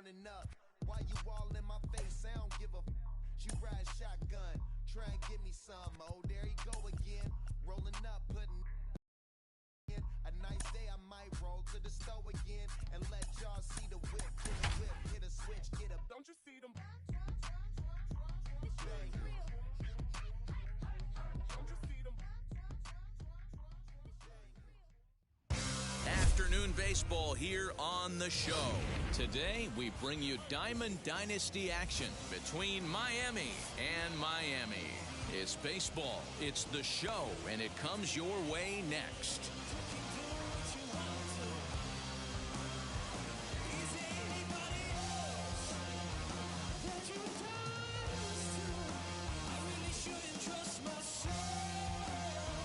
running up. Why you all in my face? I don't give a f. She ride shotgun, try and give me some. Oh, there you go again. Rolling up, putting in. A nice day, I might roll to the store again and let y'all see the whip. Hit a switch, get up. Don't you see them? Afternoon baseball here on the show. Today, we bring you Diamond Dynasty action between Miami and Miami. It's baseball, it's the show, and it comes your way next.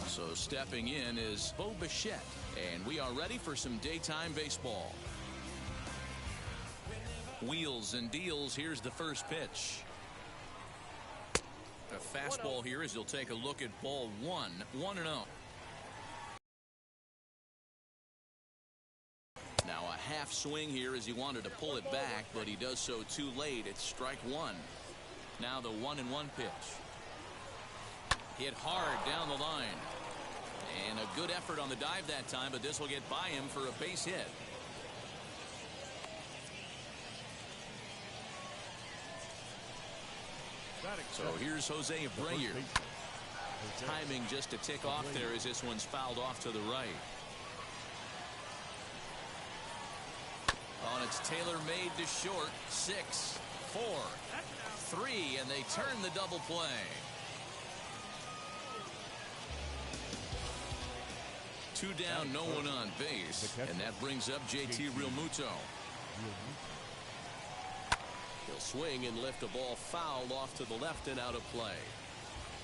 So stepping in is Bo Bichette, and we are ready for some daytime baseball. Wheels and deals. Here's the first pitch. A fastball here as he'll take a look at ball one. 1-0. Now a half swing here as he wanted to pull it back, but he does so too late. It's strike one. Now the 1-1 pitch. Hit hard down the line. And a good effort on the dive that time, but this will get by him for a base hit. So here's Jose Abreu. Timing just to tick off there as this one's fouled off to the right. Oh, and it's Taylor made to short. 6, 4, 3, and they turn the double play. Two down, no one on base, and that brings up JT Realmuto. He'll swing and lift a ball foul off to the left and out of play.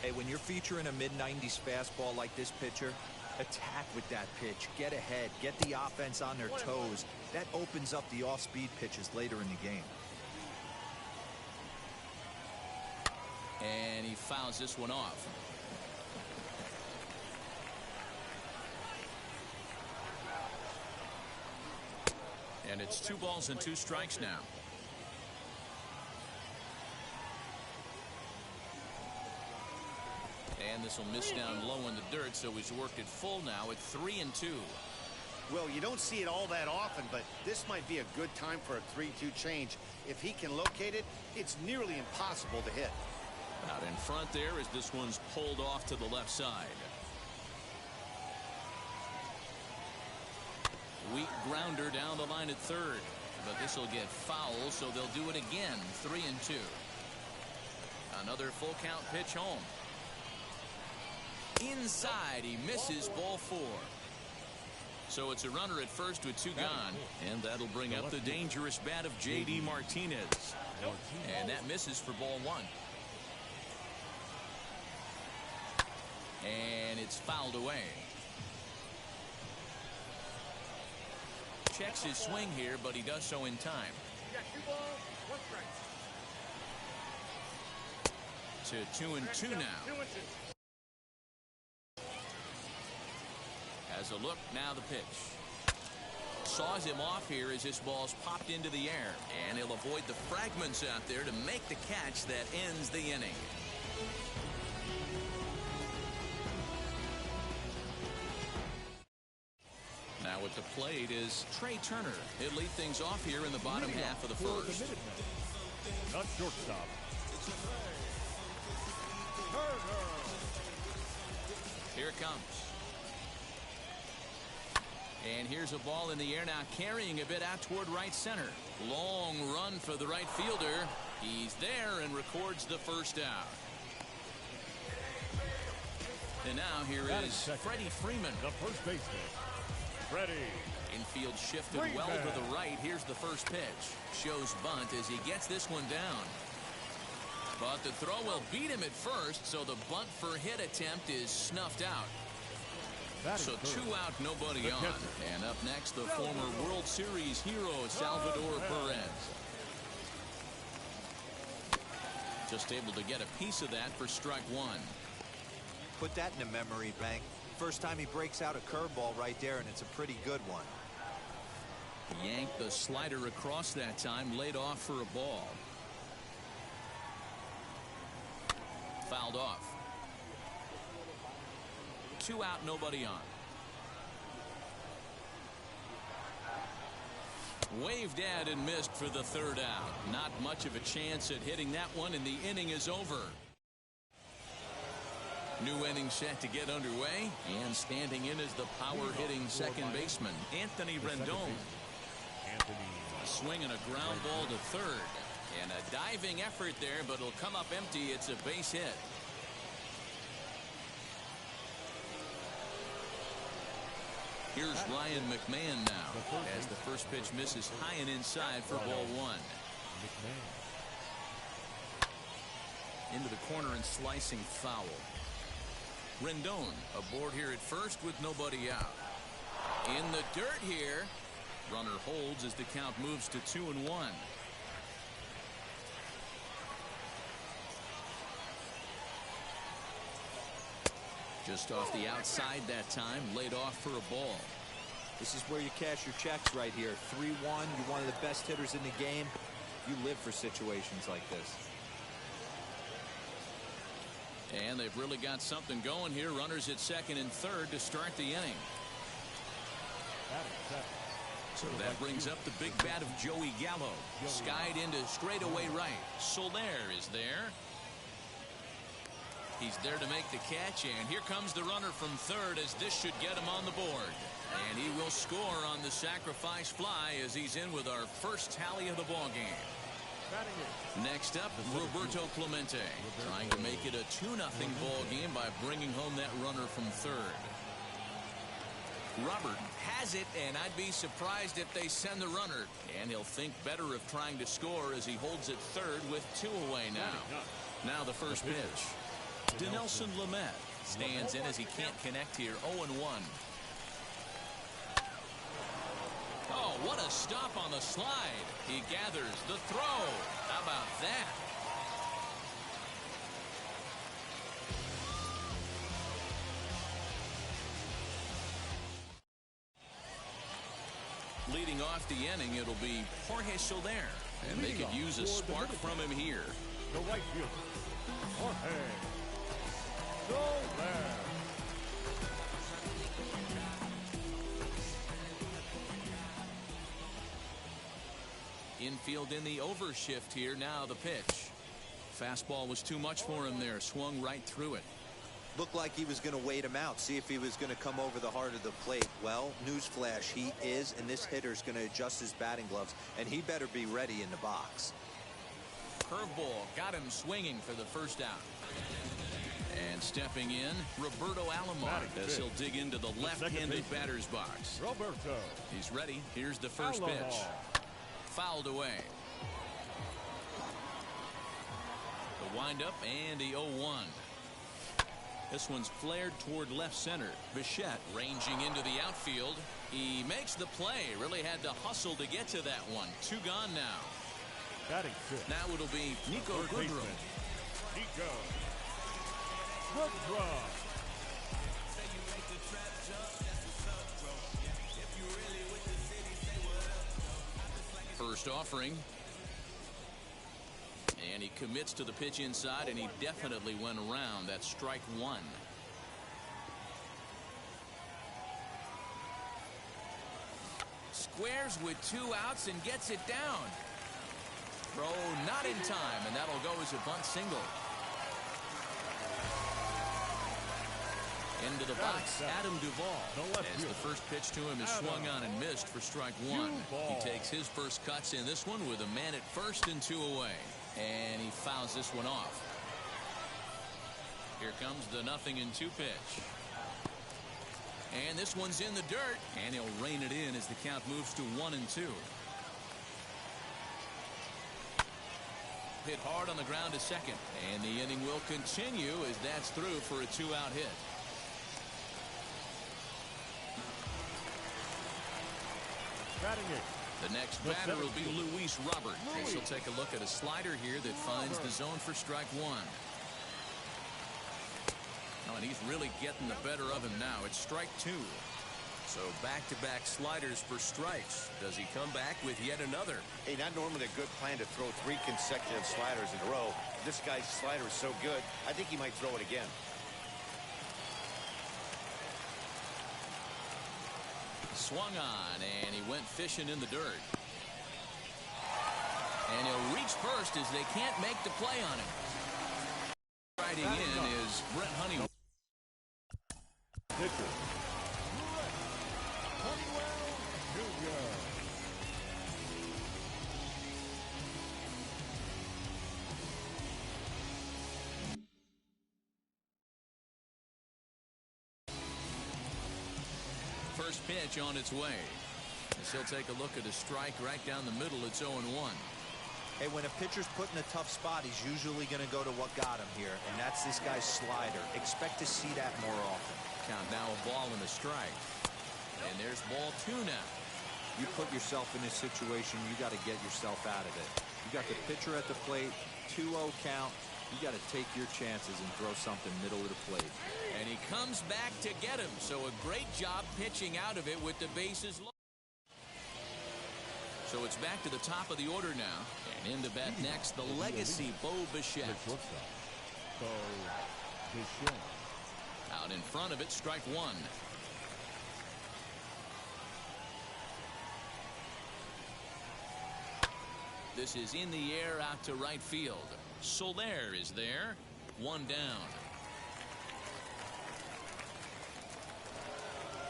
Hey, when you're featuring a mid-90s fastball like this pitcher, attack with that pitch. Get ahead. Get the offense on their toes. That opens up the off-speed pitches later in the game. And he fouls this one off. And it's 2 balls and 2 strikes now. And this will miss down low in the dirt, so he's worked it full now at 3-2. Well, you don't see it all that often, but this might be a good time for a 3-2 change. If he can locate it, it's nearly impossible to hit. Out in front there as this one's pulled off to the left side. Weak grounder down the line at third, but this will get foul, so they'll do it again. 3-2. Another full count pitch home. Inside, he misses, ball 4. So it's a runner at first with 2 gone, and that'll bring up the dangerous bat of J.D. Martinez. And that misses for ball 1. And it's fouled away. Checks his swing here, but he does so in time. To 2-2 now. Has a look, now the pitch. Saws him off here as this ball's popped into the air, and he'll avoid the fragments out there to make the catch that ends the inning. Now at the plate is Trey Turner. He'll lead things off here in the bottom half of the first. Not shortstop. Here it comes. And here's a ball in the air now, carrying a bit out toward right center. Long run for the right fielder. He's there and records the first out. And now here is Freddie Freeman. The first baseman, Freddie. Infield shifted well to the right. Here's the first pitch. Shows bunt as he gets this one down. But the throw will beat him at first, so the bunt for hit attempt is snuffed out. So 2 out, nobody on. And up next, the former World Series hero, Salvador Perez. Just able to get a piece of that for strike 1. Put that in a memory bank. First time he breaks out a curveball right there, and it's a pretty good one. Yanked the slider across that time, laid off for a ball. Fouled off. 2 out, nobody on. Waved at and missed for the 3rd out. Not much of a chance at hitting that one, and the inning is over. New inning set to get underway, and standing in is the power-hitting second baseman, Anthony Rendon. A swing and a ground ball to 3rd. And a diving effort there, but it'll come up empty. It's a base hit. Here's Ryan McMahon now, as the first pitch misses high and inside for ball 1. Into the corner and slicing foul. Rendon aboard here at first with nobody out. In the dirt here. Runner holds as the count moves to 2-1. Just off the outside that time, laid off for a ball. This is where you cash your checks right here. 3-1, you're one of the best hitters in the game. You live for situations like this. And they've really got something going here. Runners at second and third to start the inning. So that brings up the big bat of Joey Gallo. Skied into straightaway right. Soler is there. He's there to make the catch, and here comes the runner from third, as this should get him on the board. And he will score on the sacrifice fly as he's in with our first tally of the ball game. Next up, Roberto Clemente, trying to make it a 2-0 ball game by bringing home that runner from third. Robert has it, and I'd be surprised if they send the runner. And he'll think better of trying to score as he holds it third with 2 away now. Now the first pitch. Dinelson Lamet stands in as he can't connect here. 0-1. Oh, what a stop on the slide. He gathers the throw. How about that? Leading off the inning, it'll be Jorge Soler, and they could use a spark from him here. The right fielder, Jorge Soler. Infield in the overshift here. Now the pitch. Fastball was too much for him there. Swung right through it. Looked like he was going to wait him out, see if he was going to come over the heart of the plate. Well, newsflash, he is, and this hitter's going to adjust his batting gloves, and he better be ready in the box. Curveball got him swinging for the first out. And stepping in, Roberto Alomar as he'll dig into the left-handed batter's box. Roberto. He's ready. Here's the first pitch. Fouled away. The windup and the 0-1. This one's flared toward left center. Bichette ranging into the outfield. He makes the play. Really had to hustle to get to that one. 2 gone now. Batting fifth. Now it'll be Nico Goodrum. Nico Goodrum. First offering. And he commits to the pitch inside, and he definitely went around. That's strike 1. Squares with 2 outs and gets it down. Throw not in time, and that'll go as a bunt single. Into the box, Adam Duvall. As the first pitch to him is swung on and missed for strike 1. He takes his first cuts in this one with a man at first and 2 away. And he fouls this one off. Here comes the 0-2 pitch. And this one's in the dirt. And he'll rein it in as the count moves to 1-2. Hit hard on the ground to second. And the inning will continue as that's through for a 2-out hit. Batting it. The next batter will be Luis Robert. As he'll take a look at a slider here that finds the zone for strike 1. Oh, and he's really getting the better of him now. It's strike 2. So back-to-back sliders for strikes. Does he come back with yet another? Hey, not normally a good plan to throw 3 consecutive sliders in a row. This guy's slider is so good, I think he might throw it again. Swung on, and he went fishing in the dirt. And he'll reach first as they can't make the play on him. Riding in is Brett Honeywell. Pitcher. Honeywell Jr. First pitch on its way. As he'll take a look at a strike right down the middle. It's 0-1. Hey, when a pitcher's put in a tough spot, he's usually going to go to what got him here, and that's this guy's slider. Expect to see that more often. Count now a ball and a strike. And there's ball 2 now. You put yourself in this situation, you got to get yourself out of it. You got the pitcher at the plate, 2-0 count. You got to take your chances and throw something middle of the plate. And he comes back to get him. So a great job pitching out of it with the bases loaded. So it's back to the top of the order now. And in to bat next, the legacy Bo Bichette. Out in front of it, strike 1. This is in the air out to right field. Soler is there. 1 down.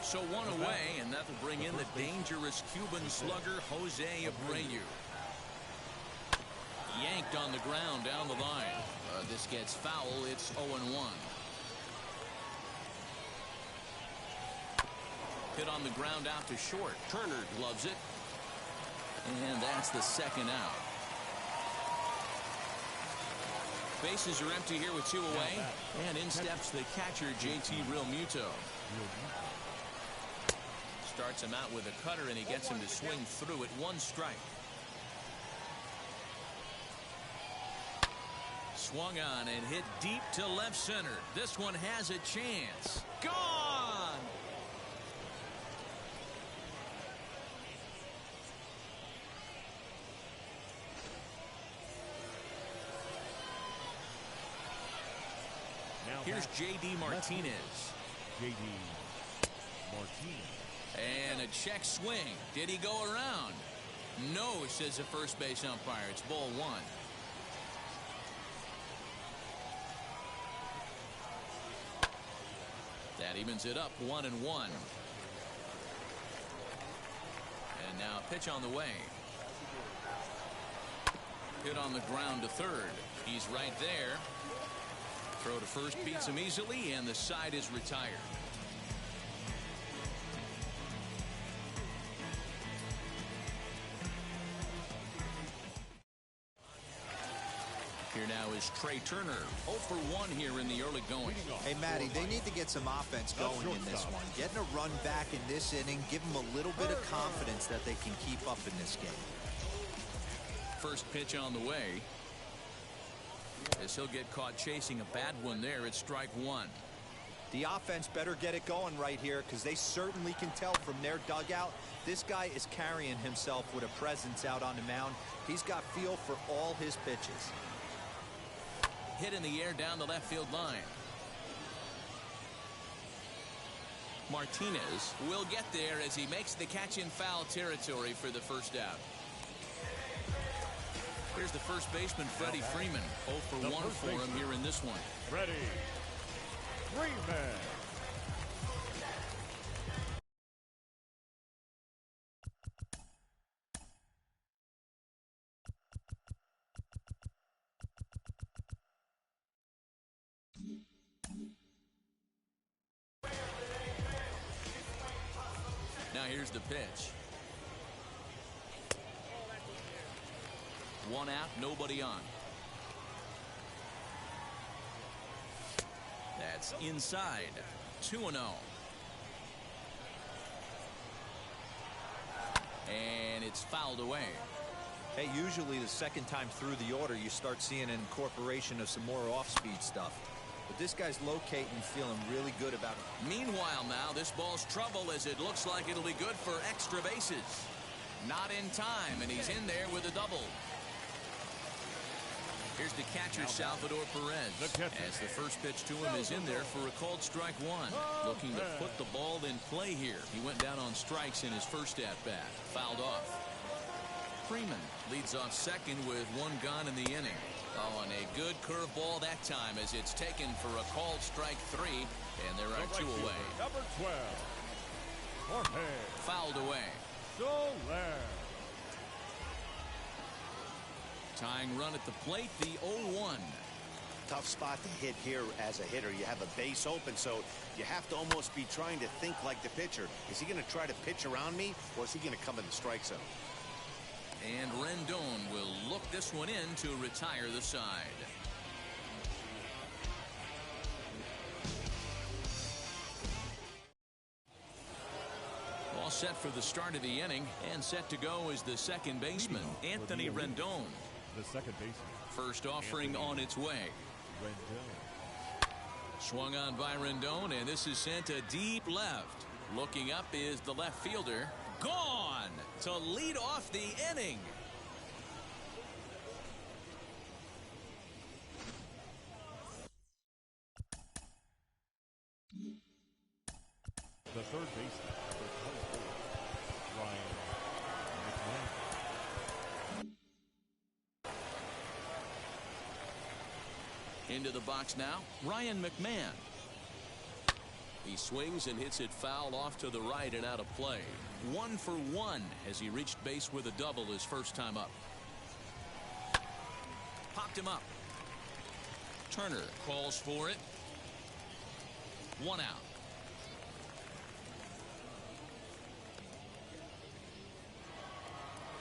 So 1 away, and that will bring in the dangerous Cuban slugger Jose Abreu. Yanked on the ground down the line. This gets foul. It's 0-1. Hit on the ground out to short. Turner gloves it. And that's the second out. Bases are empty here with 2 away. And in steps the catcher, JT Realmuto. Starts him out with a cutter, and he gets him to swing through it. 1 strike. Swung on and hit deep to left center. This one has a chance. Gone! Here's J.D. Martinez. J.D. Martinez. And a check swing. Did he go around? No, says the first base umpire. It's ball 1. That evens it up 1-1. And now a pitch on the way. Hit on the ground to third. He's right there. Throw to first beats him easily, and the side is retired. Here now is Trey Turner. 0 for 1 here in the early going. Hey, Matty, they need to get some offense going in this one. Getting a run back in this inning, give them a little bit of confidence that they can keep up in this game. First pitch on the way. As he'll get caught chasing a bad one there, it's strike 1. The offense better get it going right here, because they certainly can tell from their dugout this guy is carrying himself with a presence out on the mound. He's got feel for all his pitches. Hit in the air down the left field line. Martinez will get there as he makes the catch in foul territory for the first out. Here's the first baseman, Freddie Freeman. 0 for 1 for him here in this one. Freddie Freeman. Now here's the pitch. 1 out, nobody on. That's inside. 2-0. And it's fouled away. Hey, usually the second time through the order, you start seeing an incorporation of some more off-speed stuff. But this guy's locating and feeling really good about it. Meanwhile now, this ball's trouble as it looks like it'll be good for extra bases. Not in time, and he's in there with a double. Here's the catcher, Salvador Perez, as the first pitch to him is in there for a called strike one. Looking to put the ball in play here. He went down on strikes in his first at-bat. Fouled off. Freeman leads off second with one gone in the inning. Oh, and a good curveball that time as it's taken for a called strike three, and there are two away. Number 12, Jorge. Fouled away. Soler. Tying run at the plate, the 0-1. Tough spot to hit here as a hitter. You have a base open, so you have to almost be trying to think like the pitcher. Is he going to try to pitch around me, or is he going to come in the strike zone? And Rendon will look this one in to retire the side. All set for the start of the inning, and set to go is the second baseman, Anthony Rendon. The second baseman. First offering on its way. Rendon. Swung on by Rendon, and this is sent to deep left. Looking up is the left fielder. Gone to lead off the inning. The third baseman, number 24, Ryan McMahon. Into the box now, Ryan McMahon. He swings and hits it foul off to the right and out of play. 1 for 1 as he reached base with a double his first time up. Popped him up. Turner calls for it. 1 out.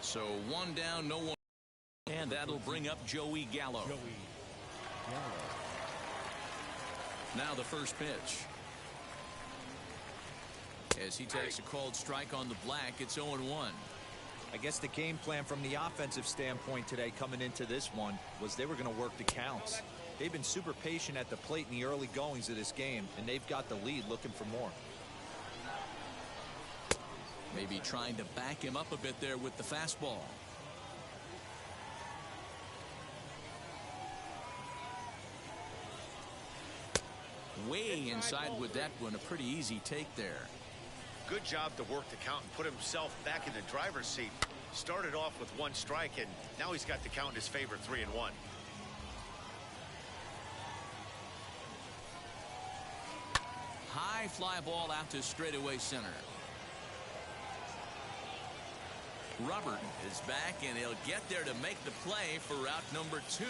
So 1 down, no one. And that'll bring up Joey Gallo. Now the first pitch. As he takes a called strike on the black, it's 0-1. I guess the game plan from the offensive standpoint today coming into this one was they were going to work the counts. They've been super patient at the plate in the early goings of this game, and they've got the lead looking for more. Maybe trying to back him up a bit there with the fastball. Way inside with that one. A pretty easy take there. Good job to work the count and put himself back in the driver's seat. Started off with 1 strike, and now he's got the count in his favor, 3-1. High fly ball out to straightaway center. Robert is back, and he'll get there to make the play for route number 2.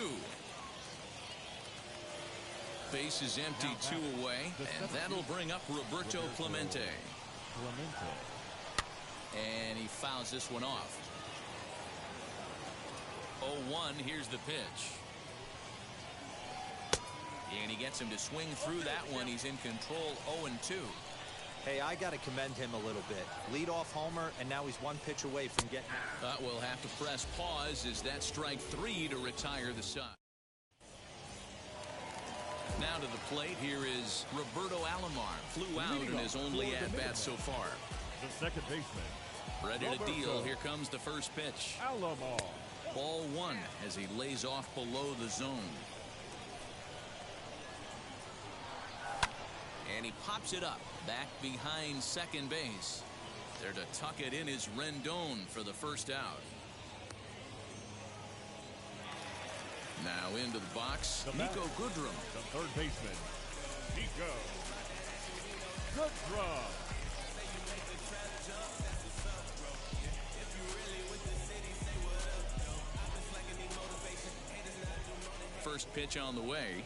Base is empty, 2 away, and that'll bring up Roberto Clemente. And he fouls this one off. 0-1, here's the pitch. And he gets him to swing through that one. He's in control, 0-2. Hey, I got to commend him a little bit. Leadoff homer, and now he's 1 pitch away from getting. We'll have to press pause as that strike 3 to retire the side. Now to the plate, here is Roberto Alomar. Flew out in his only at-bat so far. The second baseman, Ready to deal. Here comes the first pitch. Alomar. Ball 1 as he lays off below the zone. And he pops it up back behind second base. There to tuck it in is Rendon for the first out. Now into the box, Nico Goodrum. The third baseman, Nico Goodrum. First pitch on the way.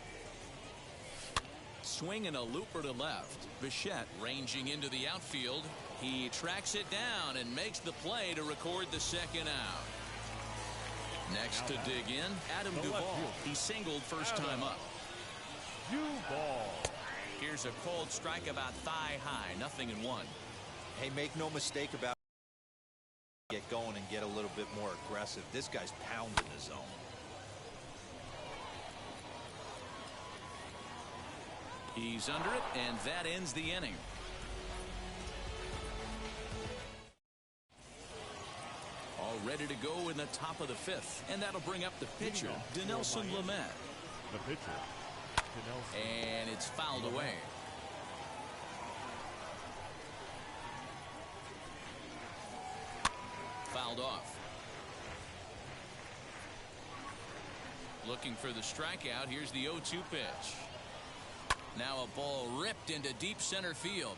Swinging a looper to left. Bichette ranging into the outfield. He tracks it down and makes the play to record the second out. Next to dig in, Adam Duvall. He singled first time up. Duvall. Here's a cold strike about thigh high. 0-1. Hey, make no mistake about it. Get going and get a little bit more aggressive. This guy's pounding the zone. He's under it, and that ends the inning. All ready to go in the top of the fifth, and that'll bring up the pitcher, Dinelson Lamet. The pitcher, Dinelson. And it's fouled away. Fouled off. Looking for the strikeout. Here's the 0-2 pitch. Now a ball ripped into deep center field.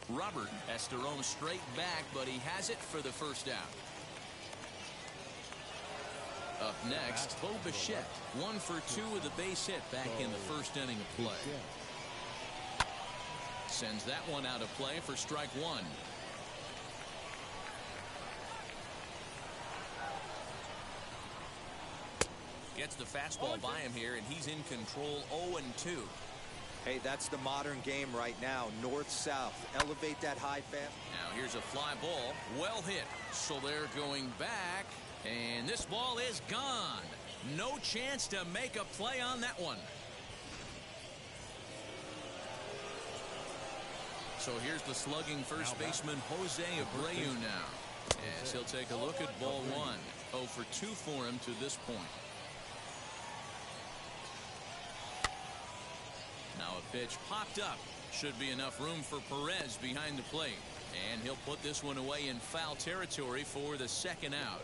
Robert has to roam straight back, but he has it for the first out. Up next, Bo Bichette, 1 for 2 with a base hit back in the first inning of play. Sends that one out of play for strike 1. Gets the fastball by him here, and he's in control. 0-2. Hey, that's the modern game right now. North-south. Elevate that high fast. Now here's a fly ball. Well hit. So they're going back. And this ball is gone. No chance to make a play on that one. So here's the slugging first baseman Jose Abreu now. As he'll take a look at ball 1. 0 for 2 for him to this point. Now a pitch popped up. Should be enough room for Perez behind the plate. And he'll put this one away in foul territory for the second out.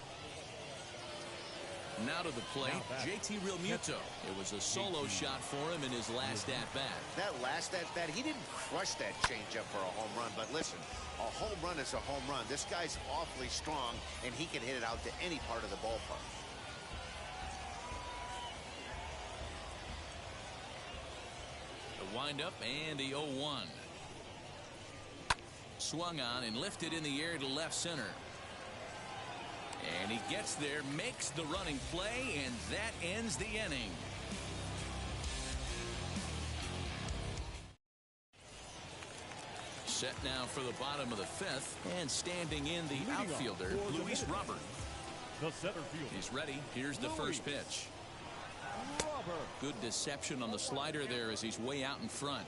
Now to the plate, JT Realmuto. It was a solo shot for him in his last at-bat. That last at-bat, he didn't crush that changeup for a home run. But listen, a home run is a home run. This guy's awfully strong, and he can hit it out to any part of the ballpark. The windup and the 0-1. Swung on and lifted in the air to left center. And he gets there, makes the running play, and that ends the inning. Set now for the bottom of the fifth, and standing in the outfielder, Luis Robert. The center fielder. He's ready. Here's the first pitch. Robert. Good deception on the slider there as he's way out in front.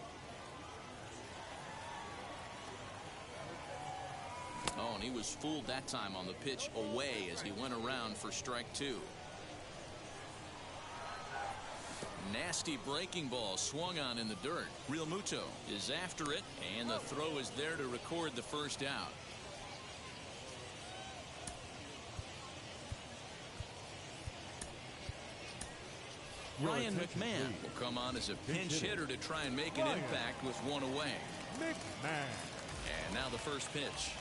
Oh, and he was fooled that time on the pitch away as he went around for strike 2. Nasty breaking ball swung on in the dirt. Realmuto is after it, and the throw is there to record the first out. Ryan McMahon will come on as a pinch hitter to try and make an impact with one away. McMahon. And now the first pitch.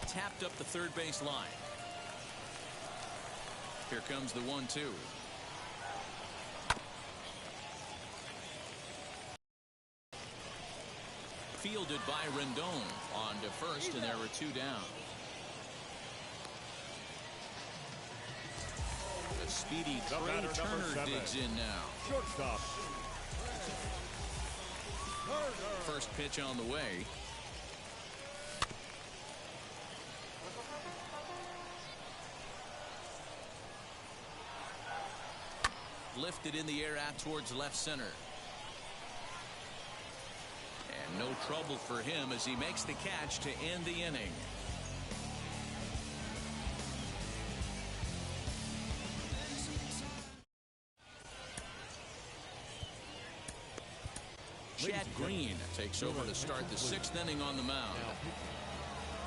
Tapped up the third base line. Here comes the 1-2. Fielded by Rendon on to first, and there were 2 down. The speedy Trey Turner digs in now. Shortstop. First pitch on the way. Lifted in the air out towards left center. And no trouble for him as he makes the catch to end the inning. Chad Green takes over to start the 6th inning on the mound.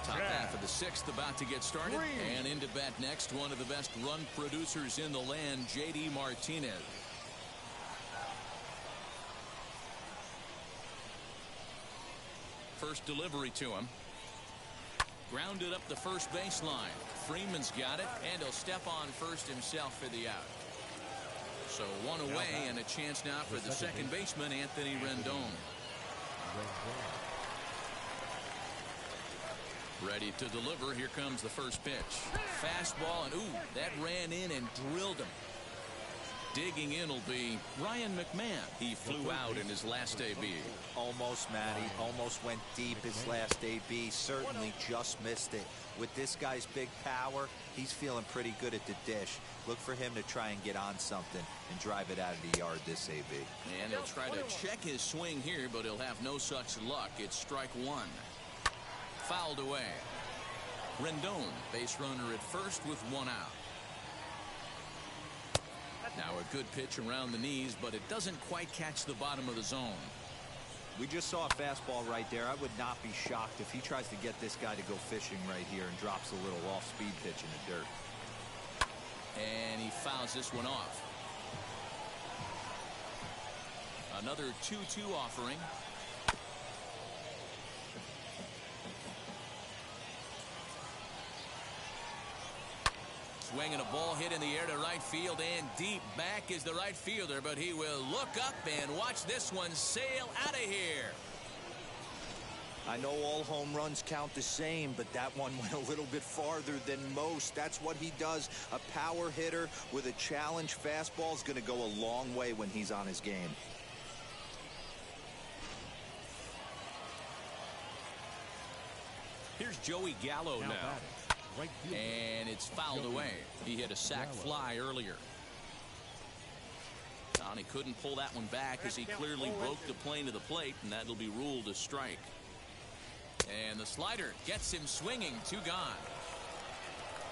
Top half of the 6th about to get started. And into bat next, one of the best run producers in the land, J.D. Martinez. First delivery to him. Grounded up the first baseline. Freeman's got it, and he'll step on first himself for the out. So one away, and a chance now for the second baseman, Anthony Rendon. Ready to deliver. Here comes the first pitch. Fastball, and ooh, that ran in and drilled him. Digging in will be Ryan McMahon. He flew out in his last AB. Almost, Matty. Almost went deep his last AB. Certainly just missed it. With this guy's big power, he's feeling pretty good at the dish. Look for him to try and get on something and drive it out of the yard this AB. And he'll try to check his swing here, but he'll have no such luck. It's strike one. Fouled away. Rendon, base runner at first with one out. Now a good pitch around the knees, but it doesn't quite catch the bottom of the zone. We just saw a fastball right there. I would not be shocked if he tries to get this guy to go fishing right here and drops a little off-speed pitch in the dirt. And he fouls this one off. Another 2-2 offering. Swinging a ball hit in the air to right field, and deep back is the right fielder, but he will look up and watch this one sail out of here. I know all home runs count the same, but that one went a little bit farther than most. That's what he does. A power hitter with a challenge fastball is going to go a long way when he's on his game. Here's Joey Gallo now. Right fielder. And it's fouled away. He hit a sac fly earlier. And he couldn't pull that one back as he clearly broke the plane of the plate, and that'll be ruled a strike. And the slider gets him swinging. Two gone.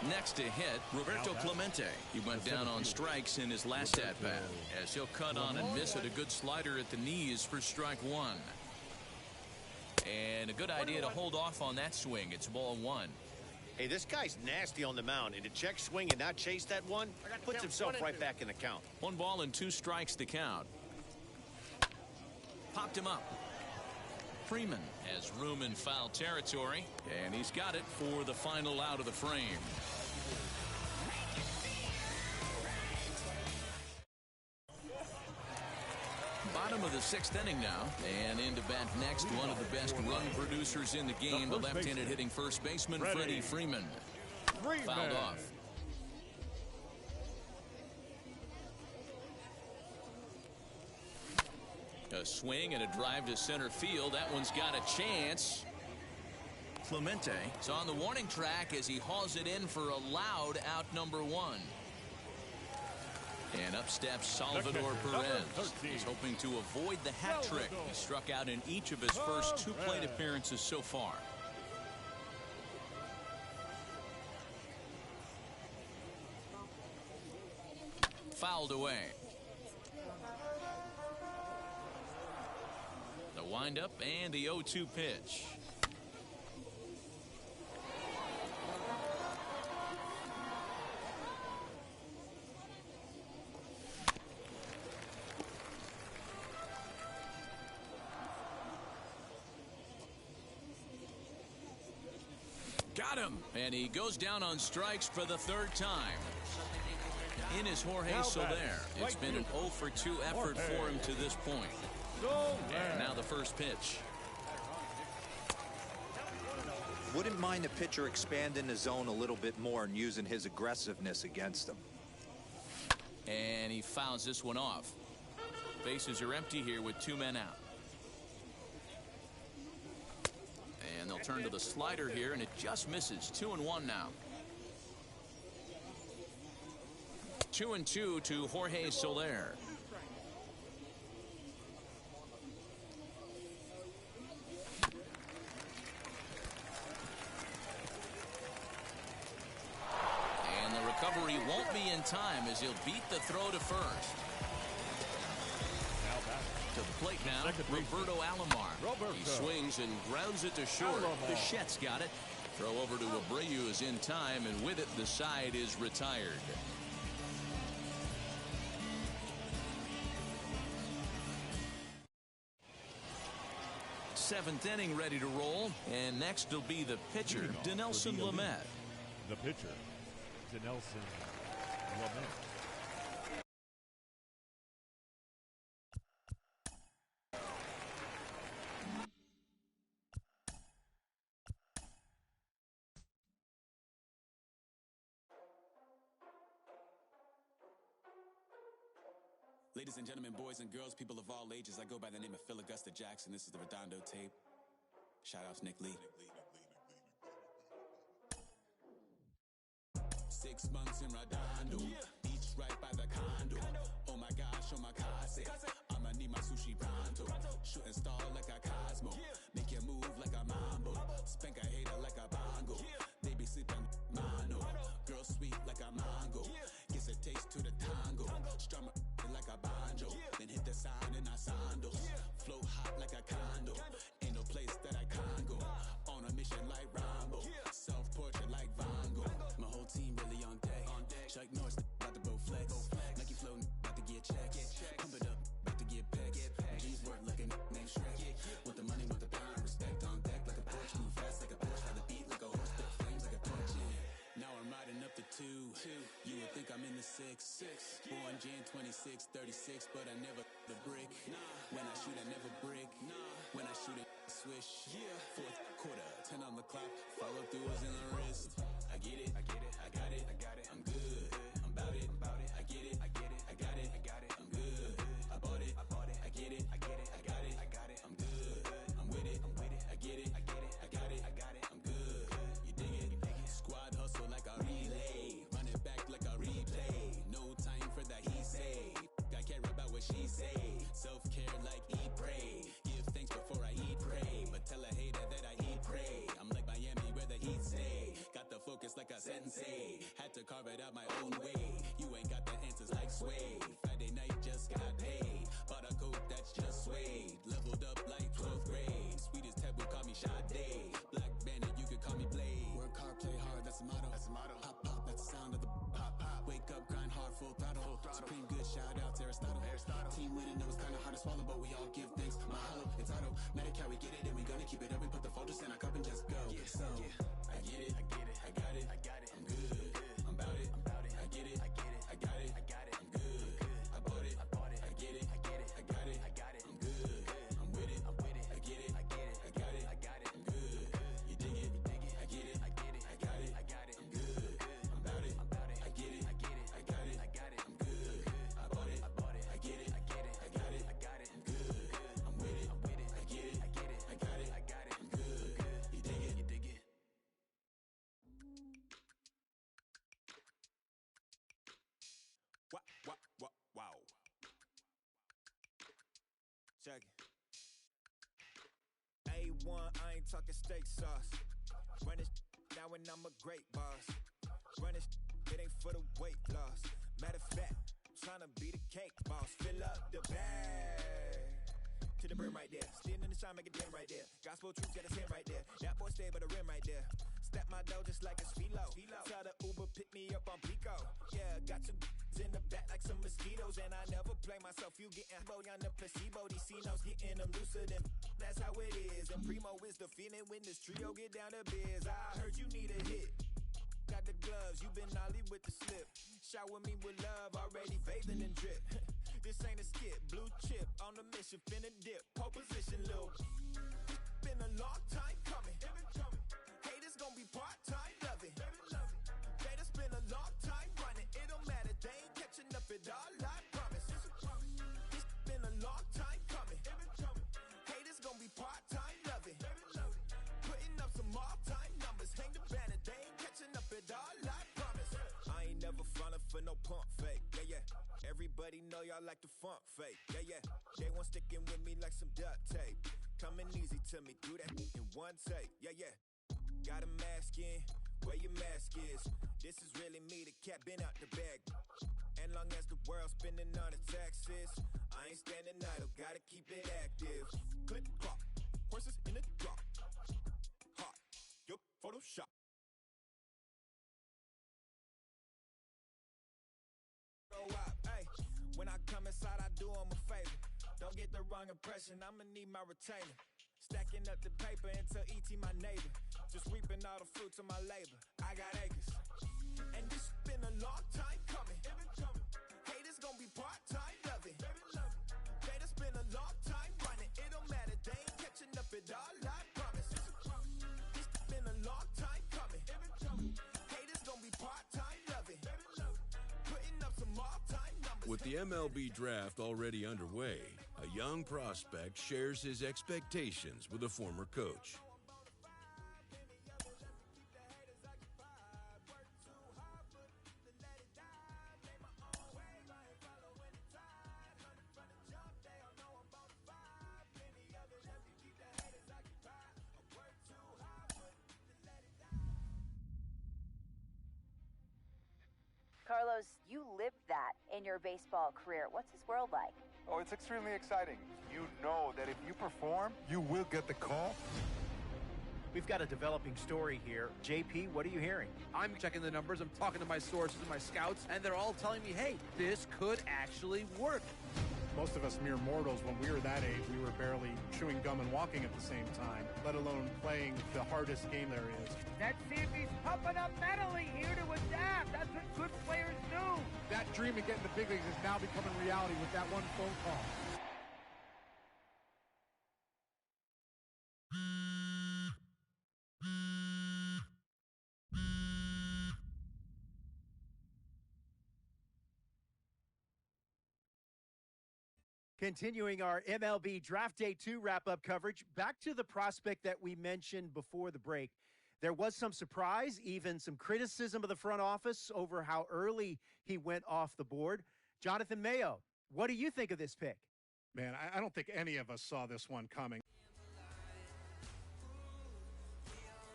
Next to hit, Roberto Clemente. He went down on strikes in his last at-bat, as he'll cut on and miss at a good slider at the knees for strike one. And a good idea to hold off on that swing. It's ball one. Hey, this guy's nasty on the mound, and to check swing and not chase that one puts himself right back in the count. 1 ball and 2 strikes to count. Popped him up. Freeman has room in foul territory, and he's got it for the final out of the frame. Bottom of the 6th inning now, and into bat next, one of the best run producers in the game, the left-handed hitting first baseman, Freddie Freeman. Fouled off. A swing and a drive to center field. That one's got a chance. Clemente is on the warning track as he hauls it in for a loud out number 1. And up steps Salvador Perez. He's hoping to avoid the hat trick. He struck out in each of his first 2 plate appearances so far. Fouled away. The windup and the 0-2 pitch. Got him, and he goes down on strikes for the 3rd time. In is Jorge Soler. It's been an 0 for 2 effort for him to this point. And now the first pitch. Wouldn't mind the pitcher expanding the zone a little bit more and using his aggressiveness against him. And he fouls this one off. Bases are empty here with 2 men out. And they'll turn to the slider here, and it just misses. 2-1 now. 2-2 to Jorge Soler. And the recovery won't be in time as he'll beat the throw to first. To the plate now, Roberto Alomar. He swings and grounds it to short. Bichette's got it. Throw over to Abreu is in time, and with it, the side is retired. 7th inning ready to roll, and next will be the pitcher, Dinelson Lamet. The pitcher, Dinelson Lamet. Ladies and gentlemen, boys and girls, people of all ages, I go by the name of Phil Augusta Jackson. This is the Redondo tape. Shout out to Nick Lee. 6 months in Redondo, beach right by the condo. Oh my gosh, oh my casa. I'ma need my sushi pronto. Shooting star like a Cosmo. Make you move like a mambo. Spank a hater like a bongo. They be sleeping mono. Girl sweet like a mango. Gets a taste to the tango. Strum like a banjo. Then hit the sign in our sandals. Flow hot like a condo. Ain't no place that I can't go. On a mission like Rambo. Self-portrait like Van Gogh. My whole team really on deck. Chuck Norris about to go flex. Nike flow about to get checks. Pump it up, about to get pecs. G's work like a named Shrek. Want the money, want the power, respect on deck like a Porsche. Move fast like a Porsche. Ride the beat like a horse. Spit flames like a torch. Now I'm riding up the 2. You would think I'm in the 6. Born Jan 26, 36, but I never the brick. When I shoot, I never brick. When I shoot it, swish. Fourth quarter, 10 on the clock. Follow through is in the wrist. I get it, I got it, I'm good. I'm about it, I get it, I got it, I'm good. I bought it, I get it, I got it, I'm good. I'm with it, I get it, I got it, I'm good. You dig it? Squad hustle like a relay. Run it back like a replay. No time for that he say. I care about what she say. Self-care like eat, pray. Give thanks before I eat, pray. But tell a hater that I eat, pray. I'm like Miami where the heat stay. Got the focus like a sensei. Had to carve it out my own way. You ain't got the answers like Sway. Friday night just got paid. Bought a coat that's just suede. Leveled up like 12th grade. Sweetest taboo, call me Sade. Black Bandit, you could call me Blade. Work hard, play hard, that's the motto. Pop, pop, that's the sound of the pop, pop. Wake up, grind hard, full throttle. Supreme good, shout out to Aristotle. Team winning, it was kinda hard to swallow, but we all give thanks. Mahalo, it's automatic how we get it, and we gonna keep it up. We put the focus in our cup and just go. So, I get it, I got it, I'm good. I'm about it, I get it, I got it, I'm good. I bought it, I get it, I got it, I'm good. I'm with it, I get it, I got it, I'm good. You dig it, I get it, I got it, I'm good. I'm about it, I get it, I got it, I'm good. I bought it, I get it, I got it, I'm good. I'm with it, I get it, I got it, I'm good. You dig it? Wow. Check it. A1, I ain't talking steak sauce. Run this now and I'm a great boss. Run this, it ain't for the weight loss. Matter of fact, tryna be the cake boss. Fill up the bag to the brim right there. Standing in the shine, make it dim right there. Gospel truth got his hand right there. That boy stay by the rim right there. Step my dough just like a Philo. Tell the Uber pick me up on Pico. Yeah, got two in the back like some mosquitoes, and I never play myself. You getting boy on the placebo. These C-notes getting them looser than. That's how it is. And Primo is the feeling when this trio get down to biz. I heard you need a hit. Got the gloves, you been nolly with the slip. Shower me with love, already bathing in drip. This ain't a skip, blue chip on the mission, finna dip. Pole position, Lil. Been a long time coming. Haters gonna be part-time loving. Haters been a long time running. It don't matter, they ain't catching up at all, I promise. It's been a long time coming. Haters gonna be part-time loving. Putting up some all-time numbers. Hang the banner, they ain't catching up at all, I promise. I ain't never falling for no pump fake, yeah. Everybody know y'all like the funk fake, yeah. They want sticking with me like some duct tape. Coming easy to me, do that in one take, yeah. Got a mask in, where your mask is. This is really me, the cat been out the bag. And long as the world's spending on the taxes, I ain't standing idle, gotta keep it active. Click clock, horses in the drop. Hot, yo, Photoshop. Hey, when I come inside, I do them a favor. Don't get the wrong impression, I'ma need my retainer. Stacking up the paper until E.T. my neighbor. Just reaping all the fruits of my labor. I got acres. And this been a long time coming. Haters gonna be part-time loving. Haters been a long time running. It don't matter, they ain't catching up at all, I promise. This been a long time coming. Haters gonna be part-time loving. Putting up some all-time numbers. With the MLB draft already underway, a young prospect shares his expectations with a former coach. Carlos, you lived that in your baseball career. What's his world like? Oh, it's extremely exciting. You know that if you perform, you will get the call. We've got a developing story here. JP, what are you hearing? I'm checking the numbers. I'm talking to my sources and my scouts, and they're all telling me, hey, this could actually work. Most of us mere mortals, when we were that age, we were barely chewing gum and walking at the same time, let alone playing the hardest game there is. Let's see if he's pumping up mentally here to adapt. That's what good players do. That dream of getting the big leagues is now becoming reality with that one phone call. Continuing our MLB Draft Day 2 wrap-up coverage, back to the prospect that we mentioned before the break. There was some surprise, even some criticism of the front office over how early he went off the board. Jonathan Mayo, what do you think of this pick? Man, I don't think any of us saw this one coming.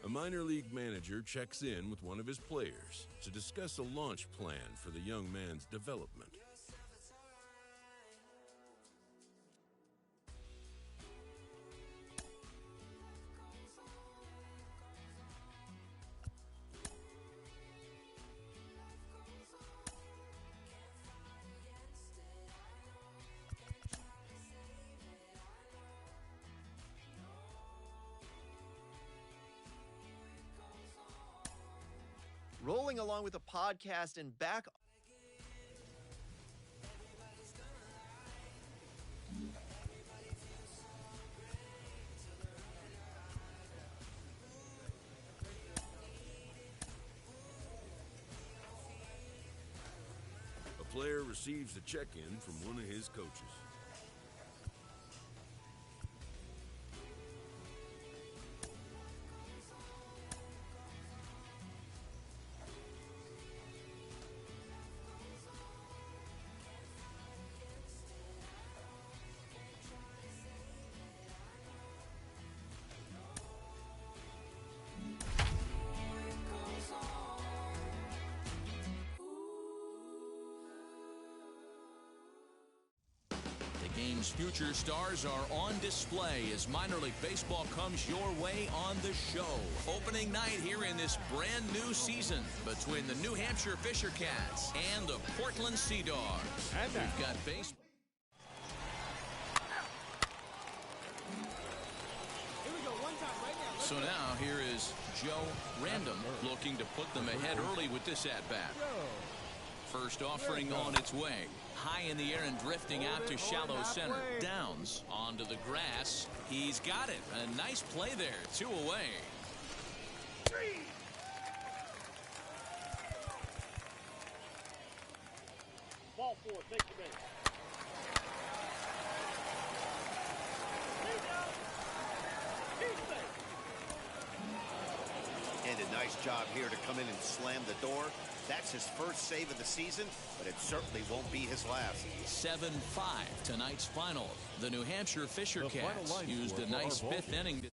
A minor league manager checks in with one of his players to discuss a launch plan for the young man's development. Rolling along with a podcast and back. A player receives a check-in from one of his coaches. The game's future stars are on display as minor league baseball comes your way on the show. Opening night here in this brand new season between the New Hampshire Fisher Cats and the Portland Sea Dogs. And we've got baseball. So now here is Joe Random looking to put them ahead early with this at-bat. First offering on its way. High in the air and drifting out to shallow center. Downs onto the grass. He's got it. A nice play there. 2 away. Ball 4, take the base. And a nice job here to come in and slam the door. That's his first save of the season, but it certainly won't be his last. 7-5 tonight's final. The New Hampshire Fisher Cats used a nice 5th inning to